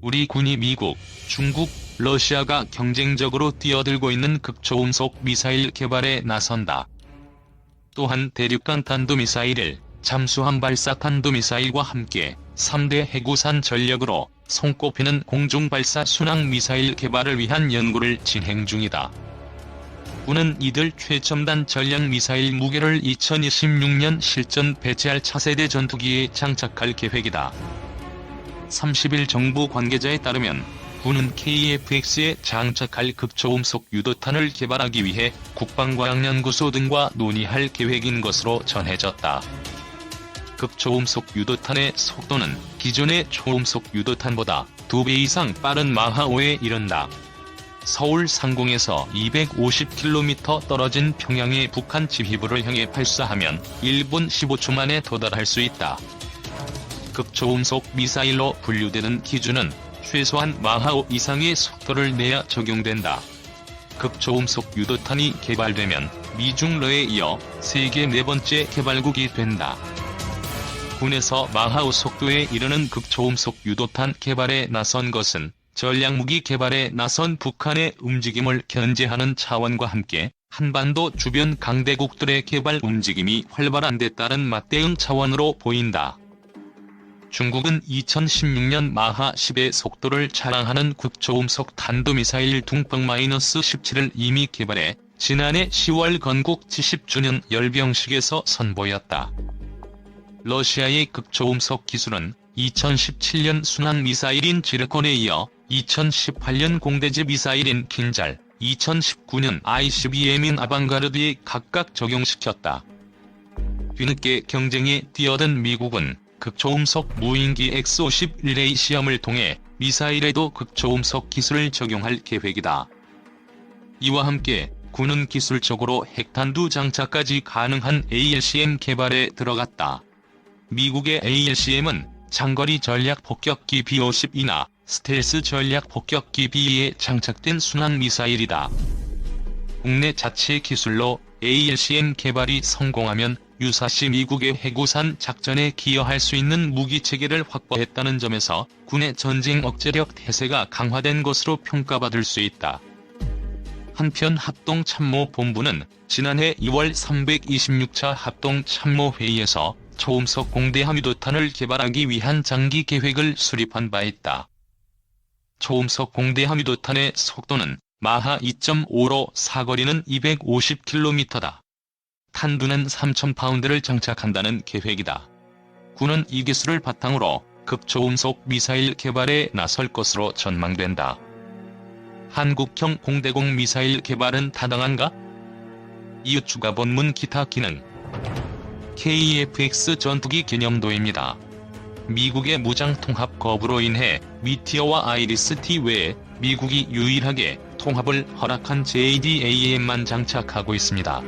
우리 군이 미국, 중국, 러시아가 경쟁적으로 뛰어들고 있는 극초음속 미사일 개발에 나선다. 또한 대륙간 탄도미사일을 잠수함 발사 탄도미사일과 함께 3대 해구산 전력으로 손꼽히는 공중발사 순항미사일 개발을 위한 연구를 진행 중이다. 군은 이들 최첨단 전략미사일 무게를 2026년 실전 배치할 차세대 전투기에 장착할 계획이다. 30일 정부 관계자에 따르면 군은 KF-X에 장착할 극초음속 유도탄을 개발하기 위해 국방과학연구소 등과 논의할 계획인 것으로 전해졌다. 극초음속 유도탄의 속도는 기존의 초음속 유도탄보다 2배 이상 빠른 마하5에 이른다. 서울 상공에서 250km 떨어진 평양의 북한 지휘부를 향해 발사하면 1분 15초 만에 도달할 수 있다. 극초음속 미사일로 분류되는 기준은 최소한 마하5 이상의 속도를 내야 적용된다. 극초음속 유도탄이 개발되면 미중러에 이어 세계 4번째 개발국이 된다. 군에서 마하5 속도에 이르는 극초음속 유도탄 개발에 나선 것은 전략무기 개발에 나선 북한의 움직임을 견제하는 차원과 함께 한반도 주변 강대국들의 개발 움직임이 활발한 데 따른 맞대응 차원으로 보인다. 중국은 2016년 마하 10의 속도를 자랑하는 극초음속 탄도미사일 둥펑-17을 이미 개발해 지난해 10월 건국 70주년 열병식에서 선보였다. 러시아의 극초음속 기술은 2017년 순항미사일인 지르콘에 이어 2018년 공대지 미사일인 킨잘, 2019년 ICBM인 아방가르드에 각각 적용시켰다. 뒤늦게 경쟁에 뛰어든 미국은 극초음속 무인기 X-51A 시험을 통해 미사일에도 극초음속 기술을 적용할 계획이다. 이와 함께 군은 기술적으로 핵탄두 장착까지 가능한 ALCM 개발에 들어갔다. 미국의 ALCM은 장거리 전략 폭격기 B-52나 스텔스 전략 폭격기 B-2에 장착된 순항미사일이다. 국내 자체 기술로 ALCM 개발이 성공하면 유사시 미국의 해구산 작전에 기여할 수 있는 무기체계를 확보했다는 점에서 군의 전쟁 억제력 태세가 강화된 것으로 평가받을 수 있다. 한편 합동참모본부는 지난해 2월 326차 합동참모회의에서 초음속 공대함 유도탄을 개발하기 위한 장기 계획을 수립한 바 있다. 초음속 공대함 유도탄의 속도는 마하 2.5로 사거리는 250km다. 탄두는 3,000파운드를 장착한다는 계획이다. 군은 이 기술을 바탕으로 극초음속 미사일 개발에 나설 것으로 전망된다. 한국형 공대공 미사일 개발은 타당한가? 이웃 추가 본문 기타 기능 KF-X 전투기 개념도입니다. 미국의 무장 통합 거부로 인해 미티어와 아이리스-T 외에 미국이 유일하게 통합을 허락한 JDAM만 장착하고 있습니다.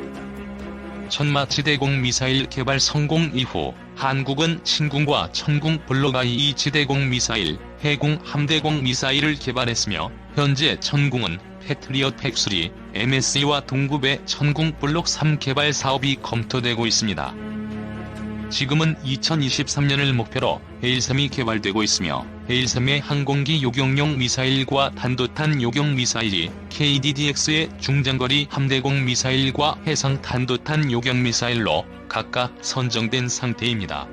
천마지대공 미사일 개발 성공 이후 한국은 신궁과 천궁 블록 I-2 지대공 미사일, 해궁 함대공 미사일을 개발했으며 현재 천궁은 패트리엇 팩3, MSE와 동급의 천궁 블록 3 개발 사업이 검토되고 있습니다. 지금은 2023년을 목표로 해일3이 개발되고 있으며 해일3의 항공기 요격용 미사일과 단도탄 요격 미사일이 KDDX의 중장거리 함대공 미사일과 해상 단도탄 요격 미사일로 각각 선정된 상태입니다.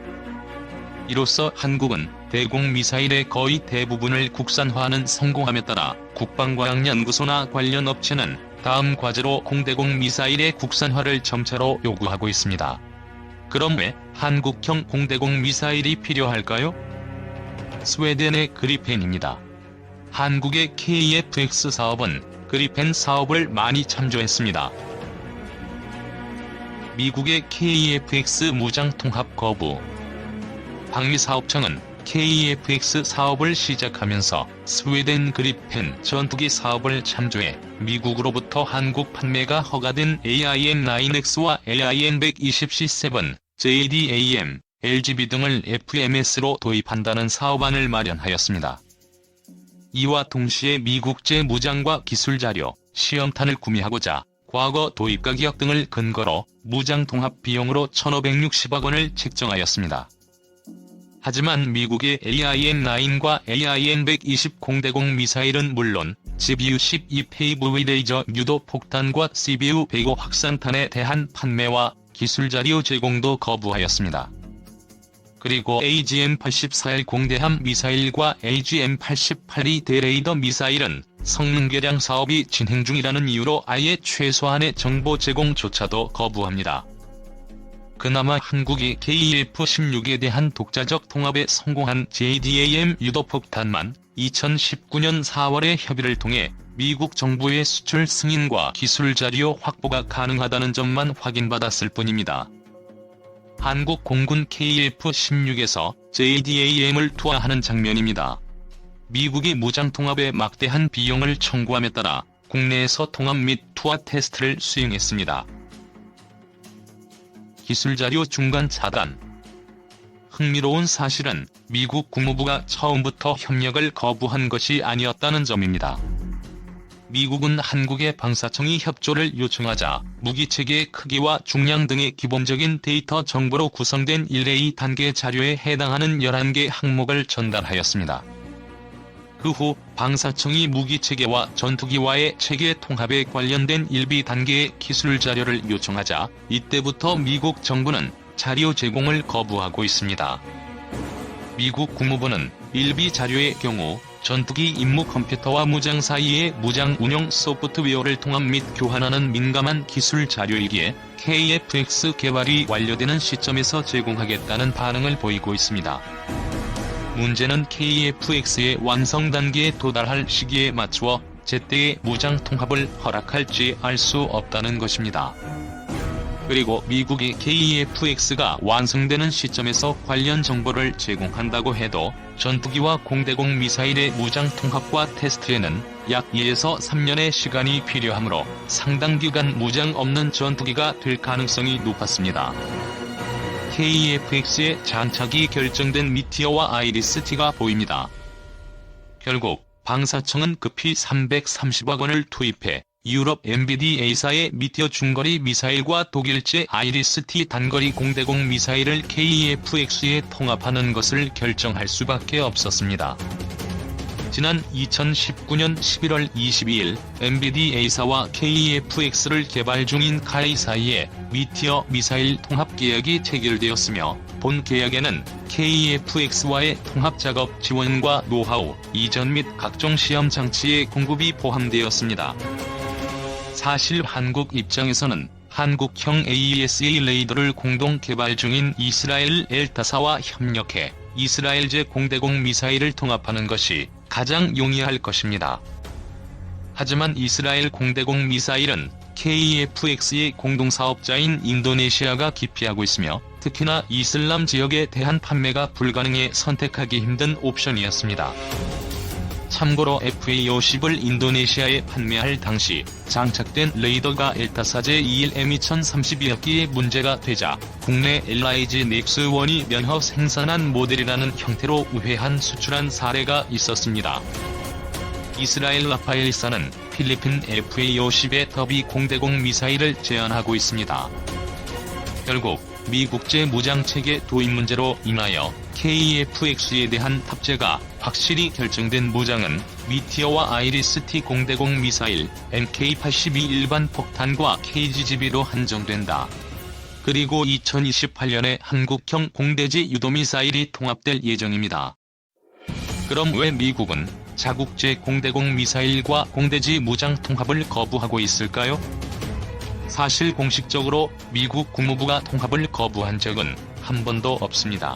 이로써 한국은 대공 미사일의 거의 대부분을 국산화하는 성공함에 따라 국방과학연구소나 관련 업체는 다음 과제로 공대공 미사일의 국산화를 점차로 요구하고 있습니다. 그럼 왜 한국형 공대공 미사일이 필요할까요? 스웨덴의 그리펜입니다. 한국의 KF-X 사업은 그리펜 사업을 많이 참조했습니다. 미국의 KF-X 무장통합 거부. 방위사업청은 KF-X 사업을 시작하면서 스웨덴 그리펜 전투기 사업을 참조해 미국으로부터 한국 판매가 허가된 AIM-9X와 AIM-120C7, JDAM, LGB 등을 FMS로 도입한다는 사업안을 마련하였습니다. 이와 동시에 미국제 무장과 기술자료, 시험탄을 구매하고자 과거 도입 가격 등을 근거로 무장통합 비용으로 1,560억 원을 책정하였습니다. 하지만 미국의 AIM-9과 AIM-120 공대공 미사일은 물론 GBU-12 페이브 레이저 유도 폭탄과 CBU-105 확산탄에 대한 판매와 기술 자료 제공도 거부하였습니다. 그리고 AGM-84L 공대함 미사일과 AGM-88E 대레이더 미사일은 성능 개량 사업이 진행 중이라는 이유로 아예 최소한의 정보 제공조차도 거부합니다. 그나마 한국이 KF-16에 대한 독자적 통합에 성공한 JDAM 유도폭탄만 2019년 4월에 협의를 통해 미국 정부의 수출 승인과 기술 자료 확보가 가능하다는 점만 확인받았을 뿐입니다. 한국 공군 KF-16에서 JDAM을 투하하는 장면입니다. 미국이 무장 통합에 막대한 비용을 청구함에 따라 국내에서 통합 및 투하 테스트를 수행했습니다. 기술자료 중간 차단. 흥미로운 사실은 미국 국무부가 처음부터 협력을 거부한 것이 아니었다는 점입니다. 미국은 한국의 방사청이 협조를 요청하자 무기체계의 크기와 중량 등의 기본적인 데이터 정보로 구성된 1A 단계 자료에 해당하는 11개 항목을 전달하였습니다. 그 후 방사청이 무기체계와 전투기와의 체계 통합에 관련된 1B 단계의 기술 자료를 요청하자 이때부터 미국 정부는 자료 제공을 거부하고 있습니다. 미국 국무부는 1B 자료의 경우 전투기 임무 컴퓨터와 무장 사이의 무장 운영 소프트웨어를 통합 및 교환하는 민감한 기술 자료이기에 KF-X 개발이 완료되는 시점에서 제공하겠다는 반응을 보이고 있습니다. 문제는 KF-X의 완성 단계에 도달할 시기에 맞추어 제때의 무장 통합을 허락할지 알 수 없다는 것입니다. 그리고 미국이 KF-X가 완성되는 시점에서 관련 정보를 제공한다고 해도 전투기와 공대공 미사일의 무장 통합과 테스트에는 약 2에서 3년의 시간이 필요하므로 상당 기간 무장 없는 전투기가 될 가능성이 높았습니다. KF-X의 장착이 결정된 미티어와 아이리스-T가 보입니다. 결국 방사청은 급히 330억 원을 투입해 유럽 MBDA사의 미티어 중거리 미사일과 독일제 아이리스-T 단거리 공대공 미사일을 KF-X에 통합하는 것을 결정할 수밖에 없었습니다. 지난 2019년 11월 22일 MBDA사와 KF-X를 개발 중인 카이 사이에 미티어 미사일 통합 계약이 체결되었으며 본 계약에는 KF-X와의 통합 작업 지원과 노하우, 이전 및 각종 시험 장치의 공급이 포함되었습니다. 사실 한국 입장에서는 한국형 AESA 레이더를 공동 개발 중인 이스라엘 엘타사와 협력해 이스라엘제 공대공 미사일을 통합하는 것이 가장 용이할 것입니다. 하지만 이스라엘 공대공 미사일은 KF-X의 공동사업자인 인도네시아가 기피하고 있으며 특히나 이슬람 지역에 대한 판매가 불가능해 선택하기 힘든 옵션이었습니다. 참고로 FA-50을 인도네시아에 판매할 당시 장착된 레이더가 엘타사제 21M2032였기에 문제가 되자 국내 LIG 넥스1이 면허 생산한 모델이라는 형태로 우회한 수출한 사례가 있었습니다. 이스라엘 라파엘사는 필리핀 FA-50의 더비 공대공 미사일을 제안하고 있습니다. 결국 미국제 무장체계 도입 문제로 인하여 KF-X에 대한 탑재가 확실히 결정된 무장은 미티어와 아이리스-T 공대공 미사일, MK-82 일반 폭탄과 KGGB로 한정된다. 그리고 2028년에 한국형 공대지 유도미사일이 통합될 예정입니다. 그럼 왜 미국은 자국제 공대공 미사일과 공대지 무장 통합을 거부하고 있을까요? 사실 공식적으로 미국 국무부가 통합을 거부한 적은 한 번도 없습니다.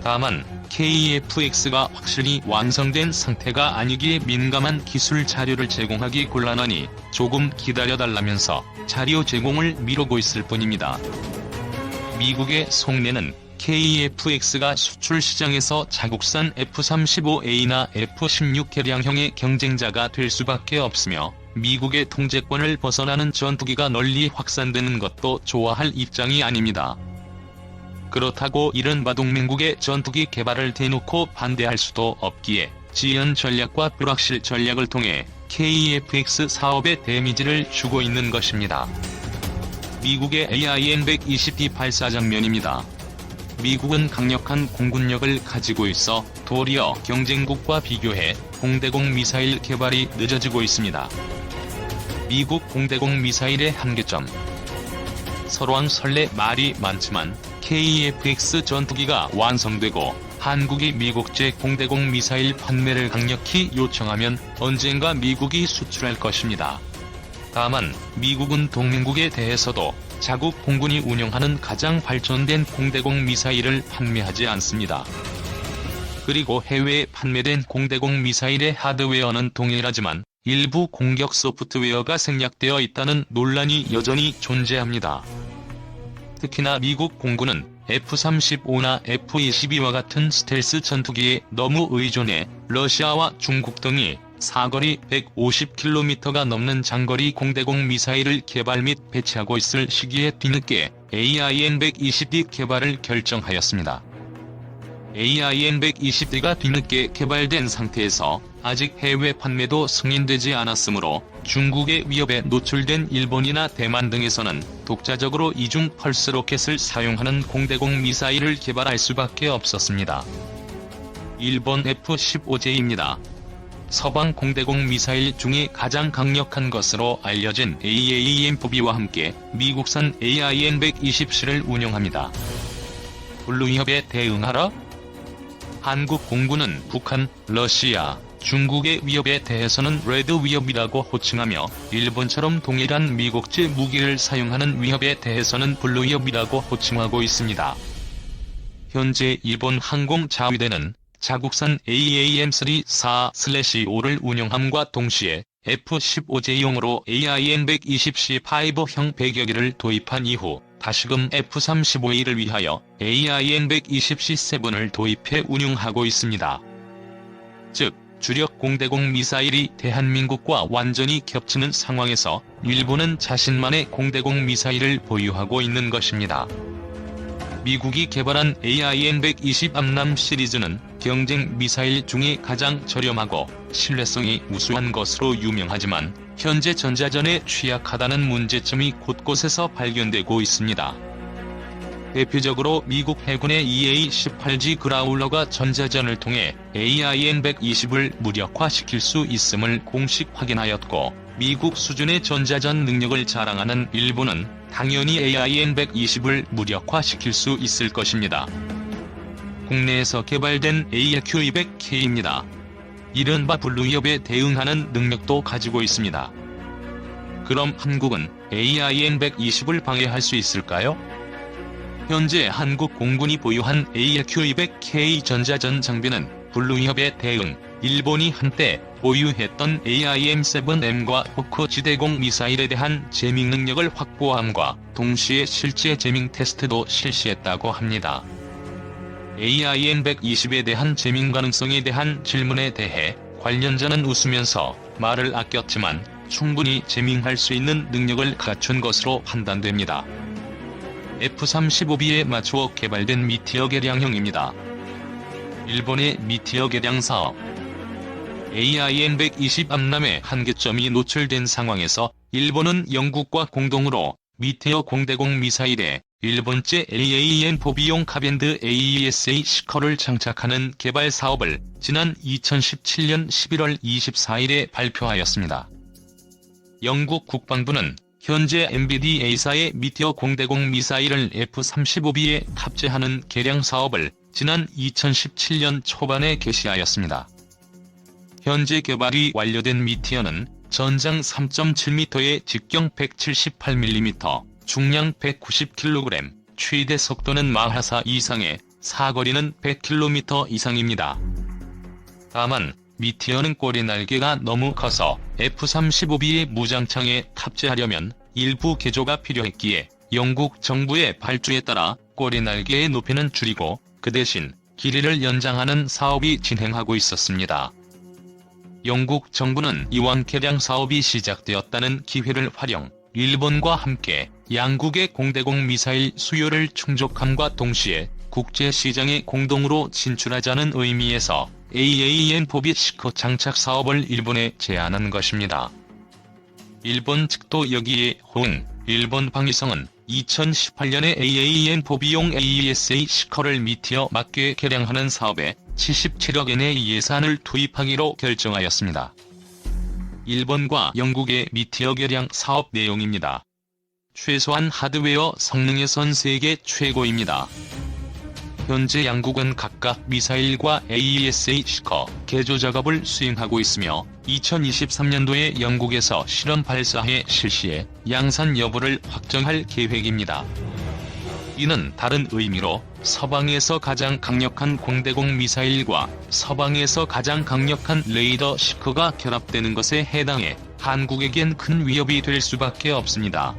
다만 KF-X가 확실히 완성된 상태가 아니기에 민감한 기술 자료를 제공하기 곤란하니 조금 기다려달라면서 자료 제공을 미루고 있을 뿐입니다. 미국의 속내는 KF-X가 수출 시장에서 자국산 F-35A나 F-16 개량형의 경쟁자가 될 수밖에 없으며 미국의 통제권을 벗어나는 전투기가 널리 확산되는 것도 좋아할 입장이 아닙니다. 그렇다고 이른바 동맹국의 전투기 개발을 대놓고 반대할 수도 없기에 지연 전략과 불확실 전략을 통해 KF-X 사업에 데미지를 주고 있는 것입니다. 미국의 AIM-120D 발사 장면입니다. 미국은 강력한 공군력을 가지고 있어 도리어 경쟁국과 비교해 공대공 미사일 개발이 늦어지고 있습니다. 미국 공대공 미사일의 한계점. 설왕설래 말이 많지만 KF-X 전투기가 완성되고 한국이 미국제 공대공 미사일 판매를 강력히 요청하면 언젠가 미국이 수출할 것입니다. 다만 미국은 동맹국에 대해서도 자국 공군이 운영하는 가장 발전된 공대공 미사일을 판매하지 않습니다. 그리고 해외에 판매된 공대공 미사일의 하드웨어는 동일하지만 일부 공격 소프트웨어가 생략되어 있다는 논란이 여전히 존재합니다. 특히나 미국 공군은 F-35나 F-22와 같은 스텔스 전투기에 너무 의존해 러시아와 중국 등이 사거리 150km가 넘는 장거리 공대공 미사일을 개발 및 배치하고 있을 시기에 뒤늦게 AIM-120D 개발을 결정하였습니다. AIM-120D가 뒤늦게 개발된 상태에서 아직 해외 판매도 승인되지 않았으므로 중국의 위협에 노출된 일본이나 대만 등에서는 독자적으로 이중 펄스 로켓을 사용하는 공대공 미사일을 개발할 수밖에 없었습니다. 일본 F-15J입니다. 서방 공대공 미사일 중에 가장 강력한 것으로 알려진 AAM-4B와 함께 미국산 AIM-120C를 운용합니다. 블루 위협에 대응하라? 한국 공군은 북한, 러시아, 중국의 위협에 대해서는 레드 위협이라고 호칭하며 일본처럼 동일한 미국제 무기를 사용하는 위협에 대해서는 블루 위협이라고 호칭하고 있습니다. 현재 일본 항공자위대는 자국산 AAM-3-4/5를 운용함과 동시에 F-15J용으로 AIM-120C5형 배격기를 도입한 이후 다시금 F-35A를 위하여 AIM-120C7을 도입해 운용하고 있습니다. 즉, 주력 공대공 미사일이 대한민국과 완전히 겹치는 상황에서 일본은 자신만의 공대공 미사일을 보유하고 있는 것입니다. 미국이 개발한 AIM-120 암람 시리즈는 경쟁 미사일 중에 가장 저렴하고 신뢰성이 우수한 것으로 유명하지만 현재 전자전에 취약하다는 문제점이 곳곳에서 발견되고 있습니다. 대표적으로 미국 해군의 EA-18G 그라울러가 전자전을 통해 AIM-120을 무력화시킬 수 있음을 공식 확인하였고, 미국 수준의 전자전 능력을 자랑하는 일본은 당연히 AIM-120을 무력화시킬 수 있을 것입니다. 국내에서 개발된 AQ-200K입니다. 이른바 블루 위협에 대응하는 능력도 가지고 있습니다. 그럼 한국은 AIM-120을 방해할 수 있을까요? 현재 한국 공군이 보유한 AQ-200K 전자전 장비는 블루 위협에 대응, 일본이 한때 보유했던 AIM-7M과 호크 지대공 미사일에 대한 제밍 능력을 확보함과 동시에 실제 제밍 테스트도 실시했다고 합니다. AIM-120에 대한 제밍 가능성에 대한 질문에 대해 관련자는 웃으면서 말을 아꼈지만 충분히 제밍할 수 있는 능력을 갖춘 것으로 판단됩니다. F-35B에 맞추어 개발된 미티어 개량형입니다. 일본의 미티어 개량 사업. AIM-120 암람의 한계점이 노출된 상황에서 일본은 영국과 공동으로 미티어 공대공 미사일에 일본제 AAM-4B용 카밴드 AESA 시커를 장착하는 개발 사업을 지난 2017년 11월 24일에 발표하였습니다. 영국 국방부는 현재 MBDA사의 미티어 공대공 미사일을 F-35B에 탑재하는 개량 사업을 지난 2017년 초반에 개시하였습니다. 현재 개발이 완료된 미티어는 전장 3.7m에 직경 178mm, 중량 190kg, 최대 속도는 마하4 이상의 사거리는 100km 이상입니다. 다만 미티어는 꼬리 날개가 너무 커서 F-35B의 무장창에 탑재하려면 일부 개조가 필요했기에 영국 정부의 발주에 따라 꼬리 날개의 높이는 줄이고 그 대신 길이를 연장하는 사업이 진행하고 있었습니다. 영국 정부는 이왕 개량 사업이 시작되었다는 기회를 활용, 일본과 함께 양국의 공대공 미사일 수요를 충족함과 동시에 국제시장에 공동으로 진출하자는 의미에서 AAM-4B 시커 장착 사업을 일본에 제안한 것입니다. 일본 측도 여기에 호응, 일본 방위성은 2018년에 AAM4B용 AESA 시커를 미티어 맞게 개량하는 사업에 77억 엔의 예산을 투입하기로 결정하였습니다. 일본과 영국의 미티어 개량 사업 내용입니다. 최소한 하드웨어 성능에선 세계 최고입니다. 현재 양국은 각각 미사일과 AESA 시커 개조 작업을 수행하고 있으며 2023년도에 영국에서 실험 발사해 실시해 양산 여부를 확정할 계획입니다. 이는 다른 의미로 서방에서 가장 강력한 공대공 미사일과 서방에서 가장 강력한 레이더 시커가 결합되는 것에 해당해 한국에겐 큰 위협이 될 수밖에 없습니다.